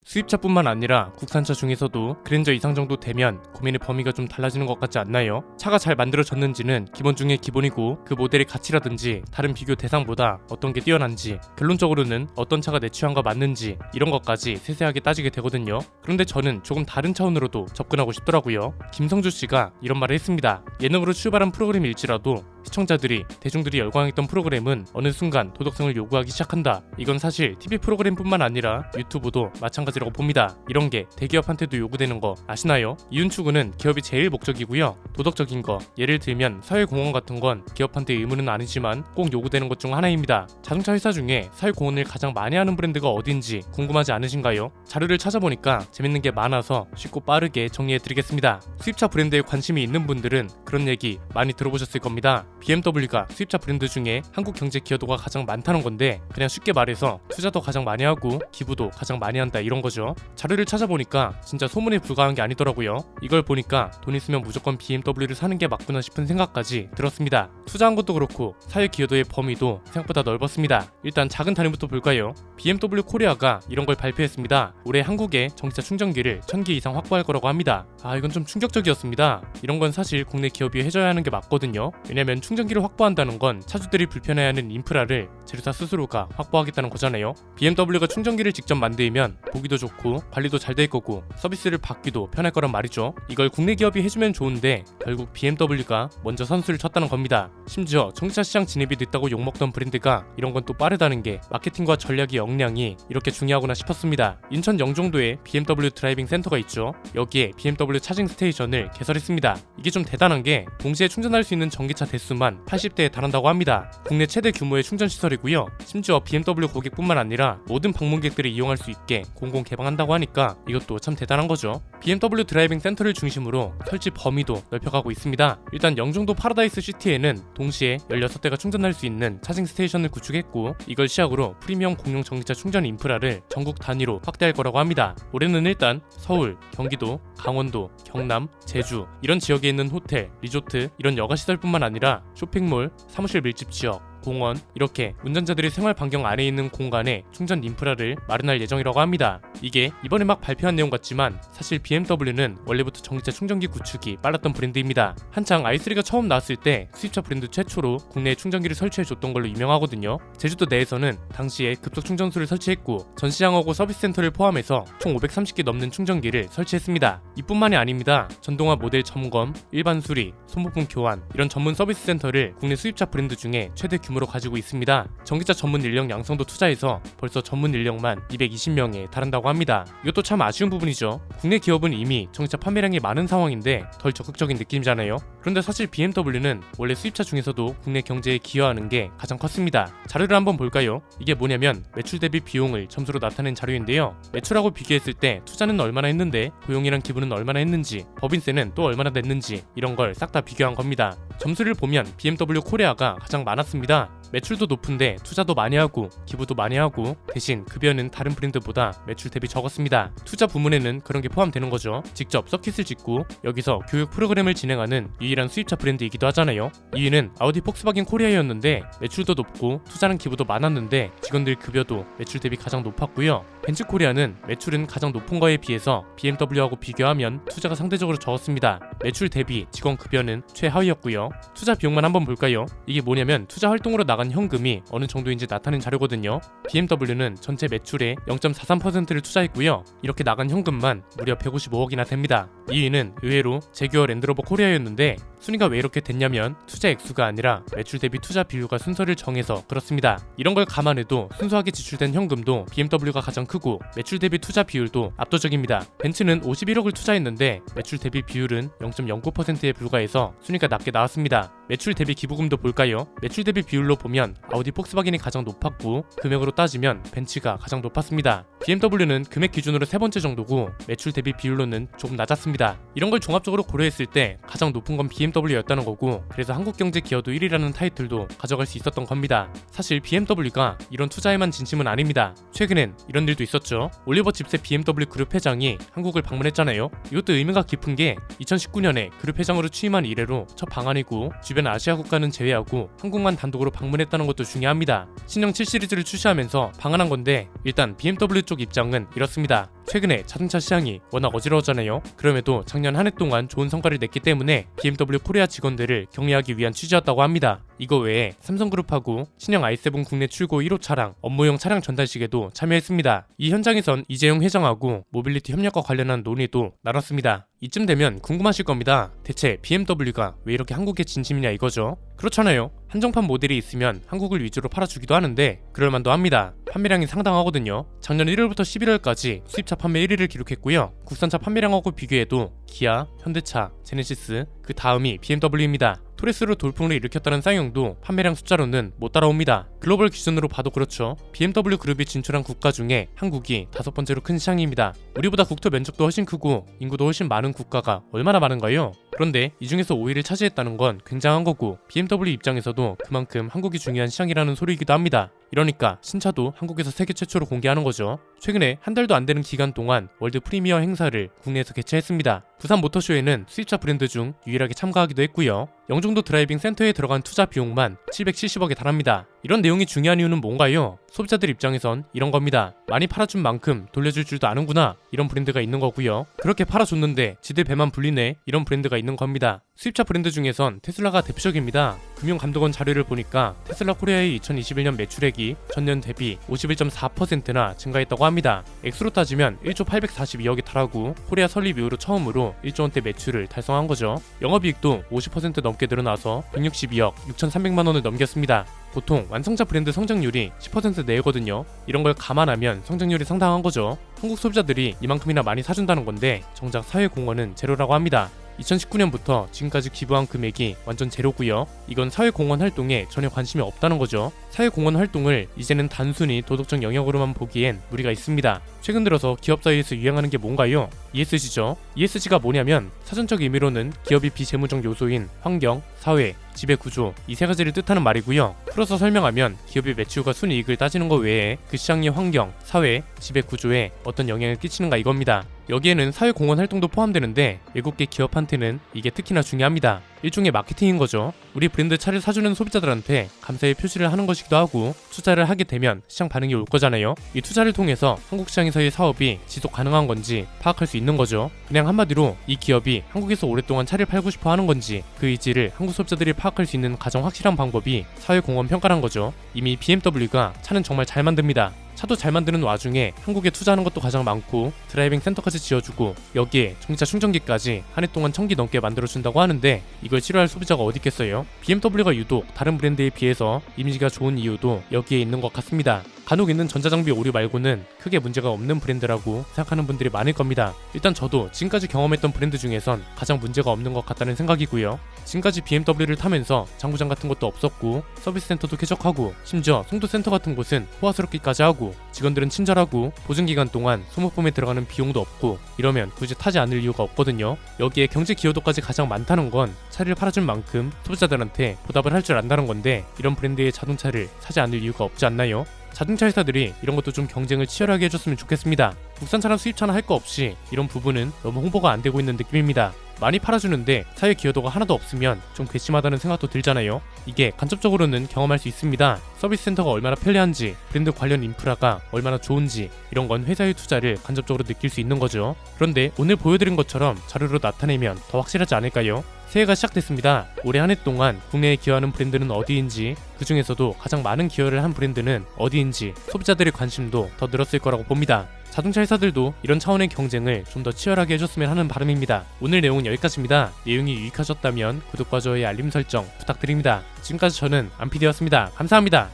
수입차뿐만 아니라 국산차 중에서도 그랜저 이상 정도 되면 고민의 범위가 좀 달라지는 것 같지 않나요? 차가 잘 만들어졌는지는 기본 중에 기본이고 그 모델의 가치라든지 다른 비교 대상보다 어떤 게 뛰어난지, 결론적으로는 어떤 차가 내 취향과 맞는지 이런 것까지 세세하게 따지게 되거든요. 그런데 저는 조금 다른 차원으로도 접근하고 싶더라고요. 김성주 씨가 이런 말을 했습니다. 예능으로 출발한 프로그램일지라도 시청자들이, 대중들이 열광했던 프로그램은 어느 순간 도덕성을 요구하기 시작한다. 이건 사실 TV 프로그램뿐만 아니라 유튜브도 마찬가지라고 봅니다. 이런 게 대기업한테도 요구되는 거 아시나요? 이윤 추구는 기업이 제일 목적이고요. 도덕적인 거, 예를 들면 사회공헌 같은 건 기업한테 의무는 아니지만 꼭 요구되는 것 중 하나입니다. 자동차 회사 중에 사회공헌을 가장 많이 하는 브랜드가 어딘지 궁금하지 않으신가요? 자료를 찾아보니까 재밌는 게 많아서 쉽고 빠르게 정리해드리겠습니다. 수입차 브랜드에 관심이 있는 분들은 그런 얘기 많이 들어보셨을 겁니다. BMW가 수입차 브랜드 중에 한국 경제 기여도가 가장 많다는 건데, 그냥 쉽게 말해서 투자도 가장 많이 하고 기부도 가장 많이 한다 이런 거죠. 자료를 찾아보니까 진짜 소문에 불과한 게 아니더라고요. 이걸 보니까 돈 있으면 무조건 BMW를 사는 게 맞구나 싶은 생각까지 들었습니다. 투자한 것도 그렇고 사회 기여도의 범위도 생각보다 넓었습니다. 일단 작은 단위부터 볼까요? BMW 코리아가 이런 걸 발표했습니다. 올해 한국에 전기차 충전기를 1000개 이상 확보할 거라고 합니다. 이건 좀 충격적이었습니다. 이런 건 사실 국내 기업이 해줘야 하는 게 맞거든요. 왜냐면 충전기를 확보한다는 건 차주들이 불편해하는 인프라를 제조사 스스로가 확보하겠다는 거잖아요. BMW가 충전기를 직접 만들면 보기도 좋고 관리도 잘 될 거고 서비스를 받기도 편할 거란 말이죠. 이걸 국내 기업이 해주면 좋은데 결국 BMW가 먼저 선수를 쳤다는 겁니다. 심지어 전기차 시장 진입이 늦다고 욕먹던 브랜드가 이런 건 또 빠르다는 게 마케팅과 전략의 역량이 이렇게 중요하구나 싶었습니다. 인천 영종도에 BMW 드라이빙 센터가 있죠. 여기에 BMW 차징 스테이션을 개설했습니다. 이게 좀 대단한 게 동시에 충전할 수 있는 전기차 대수만 80대에 달한다고 합니다. 국내 최대 규모의 충전 시설이고요. 심지어 BMW 고객뿐만 아니라 모든 방문객들이 이용할 수 있게 공공 개방한다고 하니까 이것도 참 대단한 거죠. BMW 드라이빙 센터를 중심으로 설치 범위도 넓혀가고 있습니다. 일단 영종도 파라다이스 시티에는 동시에 16대가 충전할 수 있는 차징 스테이션을 구축했고, 이걸 시작으로 프리미엄 공용 전기차 충전 인프라를 전국 단위로 확대할 거라고 합니다. 올해는 일단 서울, 경기도, 강원도, 경남, 제주 이런 지역에 있는 호텔, 리조트 이런 여가시설뿐만 아니라 쇼핑몰, 사무실 밀집 지역, 공원 이렇게 운전자들이 생활 반경 안에 있는 공간에 충전 인프라를 마련할 예정이라고 합니다. 이게 이번에 막 발표한 내용 같지만 사실 BMW는 원래부터 전기차 충전기 구축이 빨랐던 브랜드입니다. 한창 i3가 처음 나왔을 때 수입차 브랜드 최초로 국내에 충전기를 설치해줬던 걸로 유명하거든요. 제주도 내에서는 당시에 급속 충전소를 설치했고 전시장하고 서비스 센터를 포함해서 총 530개 넘는 충전기를 설치했습니다. 이뿐만이 아닙니다. 전동화 모델 점검, 일반 수리, 소모품 교환 이런 전문 서비스 센터를 국내 수입차 브랜드 중에 최대 규모로 가지고 있습니다. 전기차 전문 인력 양성도 투자해서 벌써 전문 인력만 220명에 달한다고 합니다. 이것도 참 아쉬운 부분이죠. 국내 기업은 이미 전기차 판매량이 많은 상황인데 덜 적극적인 느낌이잖아요. 그런데 사실 BMW는 원래 수입차 중에서도 국내 경제에 기여하는 게 가장 컸습니다. 자료를 한번 볼까요? 이게 뭐냐면 매출 대비 비용을 점수로 나타낸 자료인데요. 매출하고 비교했을 때 투자는 얼마나 했는데 고용이랑 기부는 얼마나 했는지, 법인세는 또 얼마나 냈는지 이런 걸 싹 다 비교한 겁니다. 점수를 보면 BMW 코리아가 가장 많았습니다. 매출도 높은데 투자도 많이 하고 기부도 많이 하고 대신 급여는 다른 브랜드보다 매출 대비 적었습니다. 투자 부문에는 그런 게 포함되는 거죠. 직접 서킷을 짓고 여기서 교육 프로그램을 진행하는 유일한 수입차 브랜드이기도 하잖아요. 2위는 아우디 폭스바겐 코리아였는데 매출도 높고 투자는 기부도 많았는데 직원들 급여도 매출 대비 가장 높았고요. 벤츠 코리아는 매출은 가장 높은 거에 비해서 BMW하고 비교하면 투자가 상대적으로 적었습니다. 매출 대비 직원 급여는 최하위였고요. 투자 비용만 한번 볼까요? 이게 뭐냐면 투자 활동으로 나간 현금이 어느 정도인지 나타낸 자료거든요. BMW는 전체 매출의 0.43%를 투자했고요. 이렇게 나간 현금만 무려 155억이나 됩니다. 2위는 의외로 제규어 랜드로버 코리아였는데 순위가 왜 이렇게 됐냐면 투자 액수가 아니라 매출 대비 투자 비율과 순서를 정해서 그렇습니다. 이런 걸 감안해도 순수하게 지출된 현금도 BMW가 가장 크고 매출 대비 투자 비율도 압도적입니다. 벤츠는 51억을 투자했는데 매출 대비 비율은 0.09%에 불과해서 순위가 낮게 나왔습니다. 매출 대비 기부금도 볼까요? 매출 대비 비율로 보면 아우디 폭스바겐이 가장 높았고 금액으로 따지면 벤츠가 가장 높았습니다. BMW는 금액 기준으로 세 번째 정도고 매출 대비 비율로는 조금 낮았습니다. 이런 걸 종합적으로 고려했을 때 가장 높은 건 BMW였다는 거고, 그래서 한국경제 기여도 1위라는 타이틀도 가져갈 수 있었던 겁니다. 사실 BMW가 이런 투자에만 진심은 아닙니다. 최근엔 이런 일도 있었죠. 올리버 집세 BMW 그룹 회장이 한국을 방문했잖아요. 이것도 의미가 깊은 게 2019년에 그룹 회장으로 취임한 이래로 첫 방한이고 주변 아시아 국가는 제외하고 한국만 단독으로 방문했다는 것도 중요합니다. 신형 7 시리즈를 출시하면서 방한한 건데 일단 BMW 쪽 입장은 이렇습니다. 최근에 자동차 시장이 워낙 어지러웠잖아요. 그럼에도 작년 한 해 동안 좋은 성과를 냈기 때문에 BMW 코리아 직원들을 격려하기 위한 취지였다고 합니다. 이거 외에 삼성그룹하고 신형 i7 국내 출고 1호 차량 업무용 차량 전달식에도 참여했습니다. 이 현장에선 이재용 회장하고 모빌리티 협력과 관련한 논의도 나눴습니다. 이쯤 되면 궁금하실 겁니다. 대체 BMW가 왜 이렇게 한국에 진심이냐 이거죠. 그렇잖아요. 한정판 모델이 있으면 한국을 위주로 팔아주기도 하는데 그럴만도 합니다. 판매량이 상당하거든요. 작년 1월부터 11월까지 수입차 판매 1위를 기록했고요. 국산차 판매량하고 비교해도 기아, 현대차, 제네시스, 그 다음이 BMW입니다. 토레스로 돌풍을 일으켰다는 쌍용도 판매량 숫자로는 못 따라옵니다. 글로벌 기준으로 봐도 그렇죠. BMW 그룹이 진출한 국가 중에 한국이 5번째로 큰 시장입니다. 우리보다 국토 면적도 훨씬 크고 인구도 훨씬 많은 국가가 얼마나 많은가요? 그런데 이 중에서 5위를 차지했다는 건 굉장한 거고 BMW 입장에서도 그만큼 한국이 중요한 시장이라는 소리이기도 합니다. 이러니까 신차도 한국에서 세계 최초로 공개하는 거죠. 최근에 한 달도 안 되는 기간 동안 월드 프리미어 행사를 국내에서 개최했습니다. 부산 모터쇼에는 수입차 브랜드 중 유일하게 참가하기도 했고요. 영종도 드라이빙 센터에 들어간 투자 비용만 770억에 달합니다. 이런 내용이 중요한 이유는 뭔가요? 소비자들 입장에선 이런 겁니다. 많이 팔아준 만큼 돌려줄 줄도 아는구나. 이런 브랜드가 있는 거고요. 그렇게 팔아줬는데 지들 배만 불리네. 이런 브랜드가 있는 겁니다. 수입차 브랜드 중에선 테슬라가 대표적입니다. 금융감독원 자료를 보니까 테슬라 코리아의 2021년 매출액이 전년 대비 51.4%나 증가했다고 합니다. 액수로 따지면 1조 842억에 달하고 코리아 설립 이후로 처음으로 1조 원대 매출을 달성한 거죠. 영업이익도 50% 넘게 늘어나서 162억 6,300만 원을 넘겼습니다. 보통 완성차 브랜드 성장률이 10% 내외거든요. 이런 걸 감안하면 성장률이 상당한 거죠. 한국 소비자들이 이만큼이나 많이 사준다는 건데 정작 사회공헌은 제로라고 합니다. 2019년부터 지금까지 기부한 금액이 완전 제로고요. 이건 사회공헌 활동에 전혀 관심이 없다는 거죠. 사회공헌 활동을 이제는 단순히 도덕적 영역으로만 보기엔 무리가 있습니다. 최근 들어서 기업 사이에서 유행하는 게 뭔가요? ESG죠. ESG가 뭐냐면 사전적 의미로는 기업이 비재무적 요소인 환경, 사회, 지배구조 이 세 가지를 뜻하는 말이고요. 풀어서 설명하면 기업의 매출과 순이익을 따지는 것 외에 그 시장의 환경, 사회, 지배구조에 어떤 영향을 끼치는가 이겁니다. 여기에는 사회공헌 활동도 포함되는데 외국계 기업한테는 이게 특히나 중요합니다. 일종의 마케팅인 거죠. 우리 브랜드 차를 사주는 소비자들한테 감사의 표시를 하는 것이기도 하고 투자를 하게 되면 시장 반응이 올 거잖아요. 이 투자를 통해서 한국 시장에서의 사업이 지속 가능한 건지 파악할 수 있는 거죠. 그냥 한마디로 이 기업이 한국에서 오랫동안 차를 팔고 싶어 하는 건지 그 의지를 한국 소비자들이 파악할 수 있는 가장 확실한 방법이 사회공헌 평가란 거죠. 이미 BMW가 차는 정말 잘 만듭니다. 차도 잘 만드는 와중에 한국에 투자하는 것도 가장 많고 드라이빙 센터까지 지어주고 여기에 전기차 충전기까지 한 해 동안 1000기 넘게 만들어준다고 하는데 이걸 싫어할 소비자가 어디 있겠어요? BMW가 유독 다른 브랜드에 비해서 이미지가 좋은 이유도 여기에 있는 것 같습니다. 간혹 있는 전자장비 오류 말고는 크게 문제가 없는 브랜드라고 생각하는 분들이 많을 겁니다. 일단 저도 지금까지 경험했던 브랜드 중에선 가장 문제가 없는 것 같다는 생각이고요. 지금까지 BMW를 타면서 장구장 같은 것도 없었고 서비스 센터도 쾌적하고 심지어 송도 센터 같은 곳은 호화스럽기까지 하고 직원들은 친절하고 보증기간 동안 소모품에 들어가는 비용도 없고 이러면 굳이 타지 않을 이유가 없거든요. 여기에 경제 기여도까지 가장 많다는 건 차를 팔아준 만큼 소비자들한테 보답을 할 줄 안다는 건데 이런 브랜드의 자동차를 사지 않을 이유가 없지 않나요? 자동차 회사들이 이런 것도 좀 경쟁을 치열하게 해줬으면 좋겠습니다. 국산차나 수입차나 할 거 없이 이런 부분은 너무 홍보가 안 되고 있는 느낌입니다. 많이 팔아주는데 사회 기여도가 하나도 없으면 좀 괘씸하다는 생각도 들잖아요. 이게 간접적으로는 경험할 수 있습니다. 서비스 센터가 얼마나 편리한지, 브랜드 관련 인프라가 얼마나 좋은지 이런 건 회사의 투자를 간접적으로 느낄 수 있는 거죠. 그런데 오늘 보여드린 것처럼 자료로 나타내면 더 확실하지 않을까요? 새해가 시작됐습니다. 올해 한 해 동안 국내에 기여하는 브랜드는 어디인지, 그 중에서도 가장 많은 기여를 한 브랜드는 어디인지 소비자들의 관심도 더 늘었을 거라고 봅니다. 자동차 회사들도 이런 차원의 경쟁을 좀 더 치열하게 해줬으면 하는 바람입니다. 오늘 내용은 여기까지입니다. 내용이 유익하셨다면 구독과 좋아요 알림 설정 부탁드립니다. 지금까지 저는 안PD였습니다. 감사합니다.